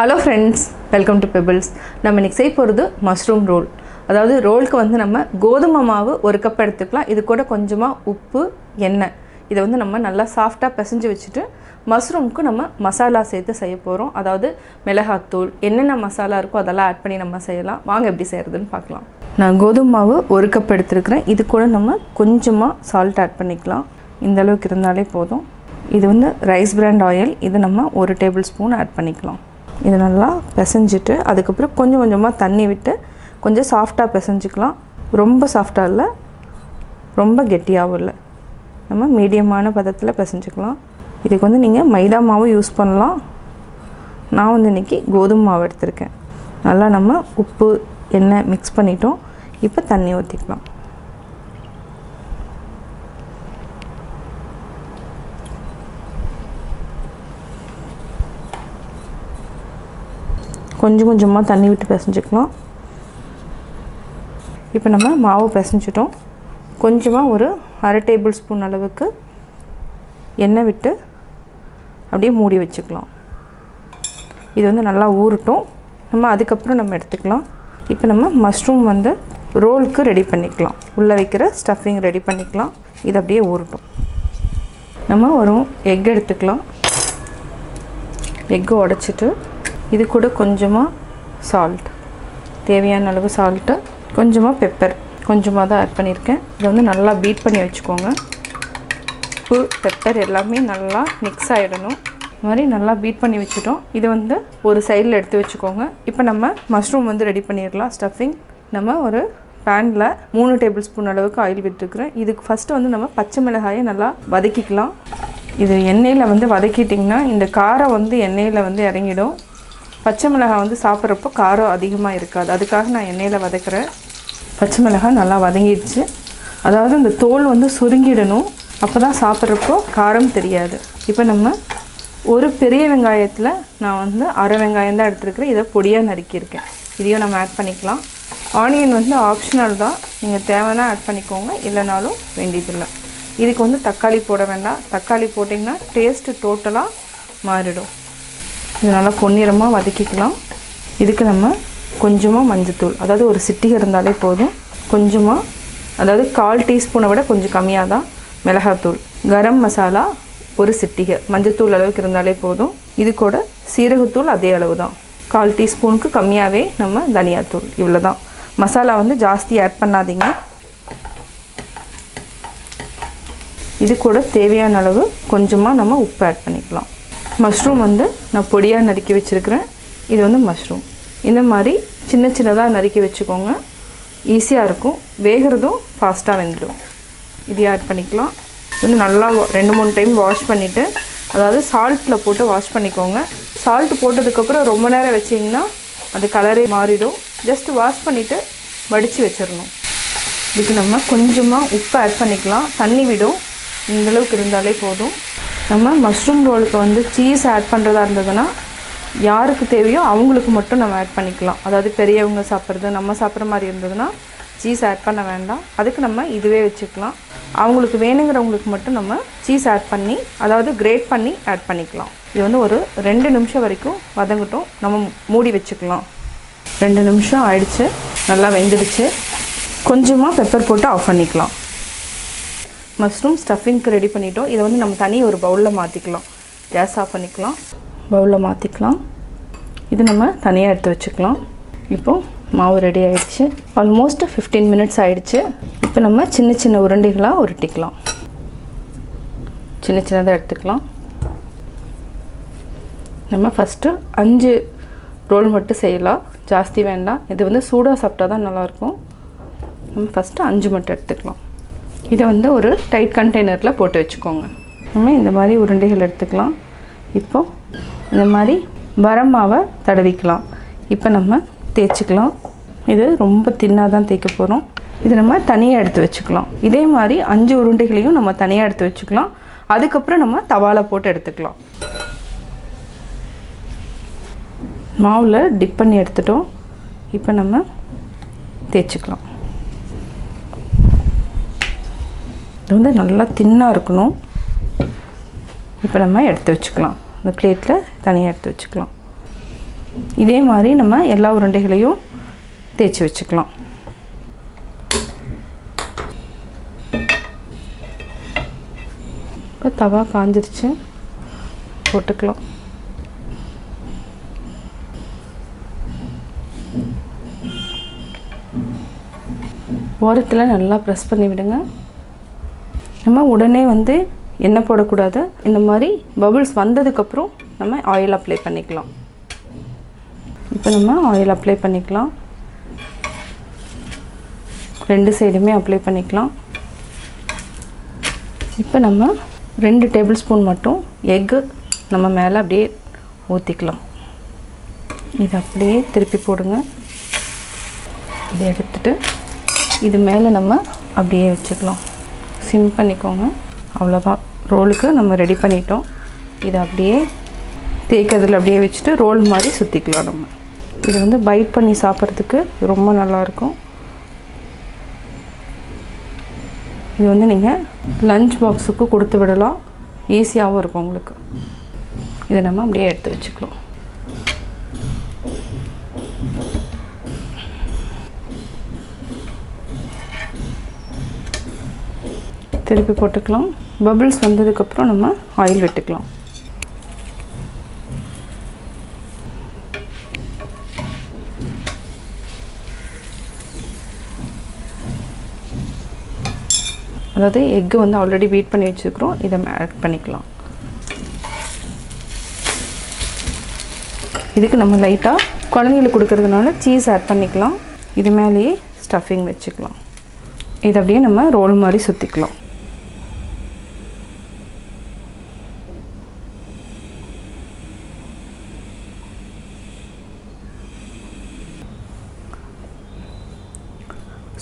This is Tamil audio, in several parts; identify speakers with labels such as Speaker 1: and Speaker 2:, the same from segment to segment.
Speaker 1: Hello friends, welcome to Pebbles. நம்ம இன்னைக்கு செய்ய போறது மஷ்ரூம் ரோல். அதாவது ரோல்க்கு வந்து நம்ம கோதுமை மாவு ஒரு கப் எடுத்துக்கலாம். இது கூட கொஞ்சமா உப்பு, எண்ணெய். இத வந்து நம்ம நல்லா சாஃப்ட்டா பிசைஞ்சு வச்சிட்டு மஷ்ரூம்க்கு நம்ம மசாலா சேர்த்து செய்ய போறோம். அதாவது மிளகாய்த்தூள், என்னென்ன மசாலா இருக்கோ அதெல்லாம் ஆட் பண்ணி நம்ம செய்யலாம். வாங்க எப்படி செய்யறதுன்னு பார்க்கலாம். நான் கோதுமை மாவு ஒரு கப் எடுத்துக்கிறேன். இது கூட நம்ம கொஞ்சமா சால்ட் ஆட் பண்ணிக்கலாம். இந்த அளவுக்கு இருந்தாலே போதும். இது வந்து ரைஸ் பிராண்ட் ஆயில். இது நம்ம 1 டேபிள்ஸ்பூன் ஆட் பண்ணிக்கலாம். இது நல்லா பிசைஞ்சிட்டு அதுக்கப்புறம் கொஞ்சம் கொஞ்சமாக தண்ணி விட்டு கொஞ்சம் சாஃப்டாக பிசைஞ்சிக்கலாம். ரொம்ப சாஃப்டாக இல்லை, ரொம்ப கெட்டியாகவும் இல்லை, நம்ம மீடியமான பதத்தில் பிசைஞ்சிக்கலாம். இதுக்கு வந்து நீங்கள் மைதா மாவு யூஸ் பண்ணலாம். நான் வந்து இன்றைக்கி கோதுமை மாவு எடுத்திருக்கேன். நல்லா நம்ம உப்பு எண்ணெய் மிக்ஸ் பண்ணிட்டோம். இப்போ தண்ணி ஊற்றிக்கலாம். கொஞ்சம் கொஞ்சமாக தண்ணி விட்டு பிசைஞ்சிக்கலாம். இப்போ நம்ம மாவு பிசைஞ்சிட்டோம். கொஞ்சமாக ஒரு 1/2 டேபிள்ஸ்பூன் அளவுக்கு எண்ணெய் விட்டு அப்படியே மூடி வச்சுக்கலாம். இது வந்து நல்லா ஊறட்டும். நம்ம அதுக்கப்புறம் நம்ம எடுத்துக்கலாம். இப்போ நம்ம மஷ்ரூம் வந்து ரோலுக்கு ரெடி பண்ணிக்கலாம். உள்ளே வைக்கிற ஸ்டஃபிங் ரெடி பண்ணிக்கலாம். இது அப்படியே ஊறட்டும். நம்ம ஒரு எக் எடுத்துக்கலாம். எக்கு உடைச்சிட்டு இது கூட கொஞ்சமாக சால்ட், தேவையான அளவு சால்ட்டு, கொஞ்சமாக பெப்பர், கொஞ்சமாக தான் ஆட் பண்ணியிருக்கேன். இதை வந்து நல்லா பீட் பண்ணி வச்சுக்கோங்க. உப்பு பெப்பர் எல்லாமே நல்லா மிக்ஸ் ஆகிடணும். இது மாதிரி நல்லா பீட் பண்ணி வச்சுட்டோம். இது வந்து ஒரு சைடில் எடுத்து வச்சுக்கோங்க. இப்போ நம்ம மஷ்ரூம் வந்து ரெடி பண்ணிடலாம். ஸ்டஃபிங் நம்ம ஒரு பேனில் 3 டேபிள்ஸ்பூன் அளவுக்கு ஆயில் விட்டுருக்குறேன். இதுக்கு ஃபஸ்ட்டு வந்து நம்ம பச்சை மிளகாயை நல்லா வதக்கிக்கலாம். இது எண்ணெயில் வந்து வதக்கிட்டிங்கன்னா இந்த காரம் வந்து எண்ணெயில் வந்து இறங்கிடும். பச்சை மிளகாய் வந்து சாப்பிட்றப்போ காரம் அதிகமாக இருக்காது. அதுக்காக நான் எண்ணெயில் வதக்குறேன். பச்சை மிளகாய் நல்லா வதங்கிடுச்சு. அதாவது இந்த தோல் வந்து சுருங்கிடணும். அப்போ தான் சாப்பிட்றப்போ காரம் தெரியாது. இப்போ நம்ம ஒரு பெரிய வெங்காயத்தில் நான் வந்து 1/2 வெங்காயம் தான் எடுத்துருக்கிறேன். இதை பொடியாக நறுக்கியிருக்கேன். இதையும் நம்ம ஆட் பண்ணிக்கலாம். ஆனியன் வந்து ஆப்ஷனல் தான், நீங்கள் தேவைன்னா ஆட் பண்ணிக்கோங்க, இல்லைனாலும் வேண்டியதில்லை. இதுக்கு வந்து தக்காளி போட வேண்டாம். தக்காளி போட்டிங்கன்னா டேஸ்ட்டு டோட்டலாக மாறிடும். இது நல்லா பொன்னிறமாக வதக்கிக்கலாம். இதுக்கு நம்ம கொஞ்சமாக மஞ்சத்தூள், அதாவது ஒரு சிட்டிகை இருந்தாலே போதும். கொஞ்சமாக, அதாவது 1/4 டீஸ்பூனை விட கொஞ்சம் கம்மியாக தான் மிளகாத்தூள். கரம் மசாலா ஒரு சிட்டிகை, மஞ்சத்தூள் அளவுக்கு இருந்தாலே போதும். இது கூட சீரகத்தூள் அதே அளவு தான், 1/4 டீஸ்பூனுக்கு கம்மியாகவே நம்ம தனியாத்தூள். இவ்வளோ தான். மசாலா வந்து ஜாஸ்தி ஆட் பண்ணாதீங்க. இது கூட தேவையான அளவு கொஞ்சமாக நம்ம உப்பு ஆட் பண்ணிக்கலாம். மஷ்ரூம் வந்து நான் பொடியாக நறுக்கி வச்சுருக்கிறேன். இது வந்து மஷ்ரூம் இந்த மாதிரி சின்ன சின்னதாக நறுக்கி வச்சுக்கோங்க. ஈஸியாக இருக்கும், வேகிறதும் ஃபாஸ்ட்டாக வெந்துடும். இது ஆட் பண்ணிக்கலாம். வந்து நல்லா 2-3 டைம் வாஷ் பண்ணிவிட்டு, அதாவது சால்ட்டில் போட்டு வாஷ் பண்ணிக்கோங்க. சால்ட் போட்டதுக்கப்புறம் ரொம்ப நேரம் வச்சிங்கன்னா அது கலரே மாறிடும். ஜஸ்ட் வாஷ் பண்ணிவிட்டு வடித்து வச்சிடணும். இதுக்கு நம்ம கொஞ்சமாக உப்பு ஆட் பண்ணிக்கலாம். தண்ணி விடும், இந்தளவுக்கு இருந்தாலே போதும். நம்ம மஷ்ரூம் ரோலுக்கு வந்து சீஸ் ஆட் பண்ணுறதா இருந்ததுன்னா யாருக்கு தேவையோ அவங்களுக்கு மட்டும் நம்ம ஆட் பண்ணிக்கலாம். அதாவது பெரியவங்க சாப்பிட்றது, நம்ம சாப்பிட்ற மாதிரி இருந்ததுன்னா சீஸ் ஆட் பண்ண வேண்டாம். அதுக்கு நம்ம இதுவே வச்சுக்கலாம். அவங்களுக்கு வேணுங்கிறவங்களுக்கு மட்டும் நம்ம சீஸ் ஆட் பண்ணி, அதாவது கிரேட் பண்ணி ஆட் பண்ணிக்கலாம். இது வந்து ஒரு 2 நிமிஷம் வரைக்கும் வதங்கட்டும். நம்ம மூடி வச்சுக்கலாம். 2 நிமிஷம் ஆயிடுச்சு, நல்லா வெந்துடுச்சு. கொஞ்சமாக பெப்பர் போட்டு ஆஃப் பண்ணிக்கலாம். மஷ்ரூம் ஸ்டஃபிங்க்கு ரெடி பண்ணிட்டோம். இதை வந்து நம்ம தனி ஒரு பவுலில் மாற்றிக்கலாம். கேஸ் ஆஃப் பண்ணிக்கலாம், பவுலில் மாற்றிக்கலாம். இது நம்ம தனியாக எடுத்து வச்சுக்கலாம். இப்போது மாவு ரெடி ஆகிடுச்சு. ஆல்மோஸ்ட் 15 மினிட்ஸ் ஆகிடுச்சு. இப்போ நம்ம சின்ன சின்ன உருண்டைகளாக உருட்டிக்கலாம். சின்ன சின்னதாக எடுத்துக்கலாம். நம்ம ஃபஸ்ட்டு 5 ரோல் மட்டும் செய்யலாம், ஜாஸ்தி வேண்டாம். இது வந்து சூடாக சாப்பிட்டா தான் நல்லாயிருக்கும். நம்ம ஃபஸ்ட்டு 5 மட்டும் எடுத்துக்கலாம். இதை வந்து ஒரு டைட் கண்டெய்னரில் போட்டு வச்சுக்கோங்க. நம்ம இந்த மாதிரி உருண்டைகள் எடுத்துக்கலாம். இப்போது இந்த மாதிரி வரமாவை தடவிக்கலாம். இப்போ நம்ம தேய்ச்சிக்கலாம். இது ரொம்ப தின்னாக தான் தேய்க்க போகிறோம். இது நம்ம தனியாக எடுத்து வச்சுக்கலாம். இதே மாதிரி 5 உருண்டைகளையும் நம்ம தனியாக எடுத்து வச்சுக்கலாம். அதுக்கப்புறம் நம்ம தவால போட்டு எடுத்துக்கலாம். மாவில் டிப் பண்ணி எடுத்துட்டோம். இப்போ நம்ம தேய்ச்சிக்கலாம். இது வந்து நல்லா தின்னாக இருக்கணும். இப்போ நம்ம எடுத்து வச்சுக்கலாம். இந்த பிளேட்டில் தனியாக எடுத்து வச்சுக்கலாம். இதே மாதிரி நம்ம எல்லா உருண்டைகளையும் தேய்ச்சி வச்சுக்கலாம். இப்போ தவா காஞ்சிருச்சு, போட்டுக்கலாம். ஓரத்தில் நல்லா ப்ரெஸ் பண்ணி விடுங்க. நம்ம உடனே வந்து எண்ணெய் போடக்கூடாது. இந்த மாதிரி பபிள்ஸ் வந்ததுக்கப்புறம் நம்ம ஆயில் அப்ளை பண்ணிக்கலாம். இப்போ நம்ம ஆயில் அப்ளை பண்ணிக்கலாம். 2 சைடுமே அப்ளை பண்ணிக்கலாம். இப்போ நம்ம 2 டேபிள் ஸ்பூன் மட்டும் எக்கு நம்ம மேலே அப்படியே ஊற்றிக்கலாம். இது அப்படியே திருப்பி போடுங்க. இதை எடுத்துட்டு இது மேலே நம்ம அப்படியே வச்சுக்கலாம். சிம் பண்ணிக்கோங்க. அவ்வளோதான், ரோலுக்கு நம்ம ரெடி பண்ணிட்டோம். இதை அப்படியே தேய்க்கிறதுல அப்படியே வச்சுட்டு ரோல் மாதிரி சுற்றிக்கலாம். நம்ம இது வந்து பைட் பண்ணி சாப்பிட்றதுக்கு ரொம்ப நல்லாயிருக்கும். இது வந்து நீங்கள் லஞ்ச் பாக்ஸுக்கு கொடுத்து விடலாம், ஈஸியாகவும் இருக்கும் உங்களுக்கு. இதை நம்ம அப்படியே எடுத்து வச்சுக்கலாம். திருப்பி போட்டுக்கலாம். பபிள்ஸ் வந்ததுக்கப்புறம் நம்ம ஆயில் விட்டுக்கலாம். அதாவது எக்கு வந்து ஆல்ரெடி பீட் பண்ணி வச்சுருக்கிறோம், இதை ஆட் பண்ணிக்கலாம். இதுக்கு நம்ம லைட்டாக குழந்தைங்களுக்கு கொடுக்கறதுனால சீஸ் ஆட் பண்ணிக்கலாம். இது மேலேயே ஸ்டஃபிங் வச்சுக்கலாம். இதை அப்படியே நம்ம ரோல் மாதிரி சுற்றிக்கலாம்.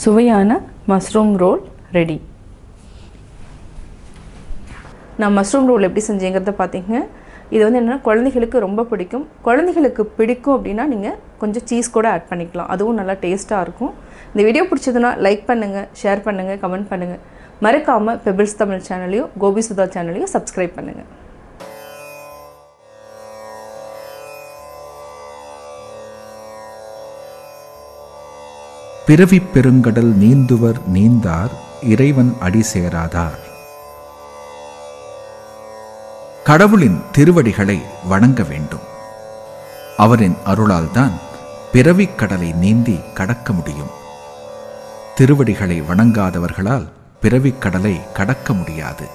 Speaker 1: சுவையான மஷ்ரூம் ரோல் ரெடி. நான் மஷ்ரூம் ரோல் எப்படி செஞ்சேங்கிறத பார்த்தீங்க. இது வந்து என்னென்னா குழந்தைகளுக்கு ரொம்ப பிடிக்கும். குழந்தைகளுக்கு பிடிக்கும் அப்படின்னா நீங்கள் கொஞ்சம் சீஸ் கூட ஆட் பண்ணிக்கலாம், அதுவும் நல்லா டேஸ்ட்டாக இருக்கும். இந்த வீடியோ பிடிச்சதுன்னா லைக் பண்ணுங்கள், ஷேர் பண்ணுங்கள், கமெண்ட் பண்ணுங்கள். மறக்காமல் பெபிள்ஸ் தமிழ் சேனலையும் கோபி சுதா சேனலையும் சப்ஸ்கிரைப் பண்ணுங்கள்.
Speaker 2: பிறவி பெருங்கடல் நீந்துவர் நீந்தார் இறைவன் அடி சேராதார். கடவுளின் திருவடிகளை வணங்க வேண்டும். அவரின் அருளால்தான் பிறவிக் கடலை நீந்தி கடக்க முடியும். திருவடிகளை வணங்காதவர்களால் பிறவிக் கடலை கடக்க முடியாது.